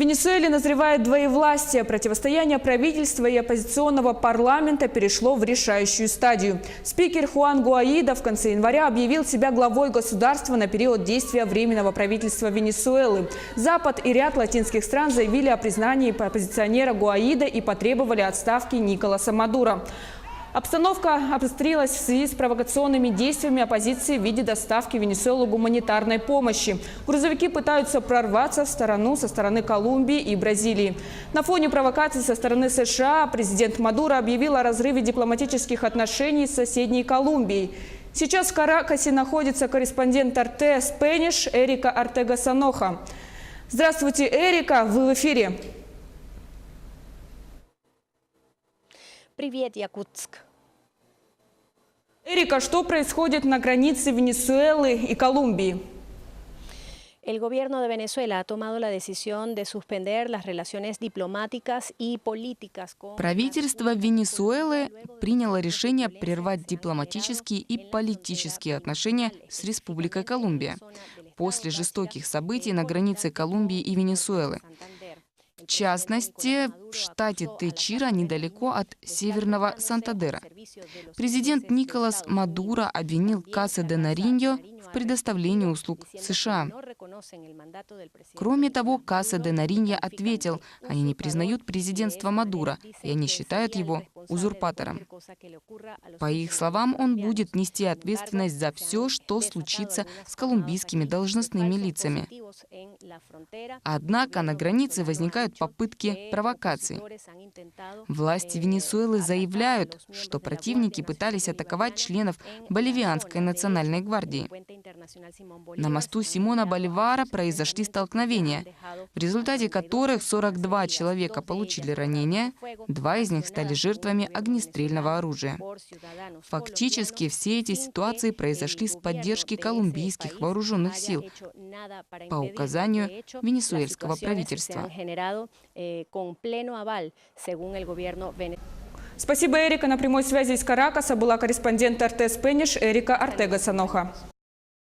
Венесуэле назревает двоевластие. Противостояние правительства и оппозиционного парламента перешло в решающую стадию. Спикер Хуан Гуаидо в конце января объявил себя главой государства на период действия Временного правительства Венесуэлы. Запад и ряд латинских стран заявили о признании оппозиционера Гуаидо и потребовали отставки Николаса Мадуро. Обстановка обострилась в связи с провокационными действиями оппозиции в виде доставки в Венесуэлу гуманитарной помощи. Грузовики пытаются прорваться со стороны Колумбии и Бразилии. На фоне провокаций со стороны США президент Мадуро объявил о разрыве дипломатических отношений с соседней Колумбией. Сейчас в Каракасе находится корреспондент RT Spanish Эрика Артега-Саноха. Здравствуйте, Эрика, вы в эфире. Привет, Якутск. Эрика, что происходит на границе Венесуэлы и Колумбии? El gobierno de Venezuela ha tomado la decisión de suspender las relaciones diplomáticas y políticas con... Правительство Венесуэлы приняло решение прервать дипломатические и политические отношения с Республикой Колумбия после жестоких событий на границе Колумбии и Венесуэлы. В частности, в штате Течиро, недалеко от северного Сантандера. Президент Николас Мадуро обвинил Каса де Нариньо в предоставлении услуг США. Кроме того, Каса де Нариньо ответил, они не признают президентство Мадуро, и они считают его узурпатором. По их словам, он будет нести ответственность за все, что случится с колумбийскими должностными лицами. Однако на границе возникают попытки провокаций. Власти Венесуэлы заявляют, что противники пытались атаковать членов Боливианской национальной гвардии. На мосту Симона Боливара произошли столкновения, в результате которых 42 человека получили ранения, 2 из них стали жертвами огнестрельного оружия. Фактически все эти ситуации произошли с поддержки колумбийских вооруженных сил по указанию венесуэльского правительства. Спасибо, Эрика. На прямой связи из Каракаса была корреспондент RT Spanish Эрика Артега-Саноха.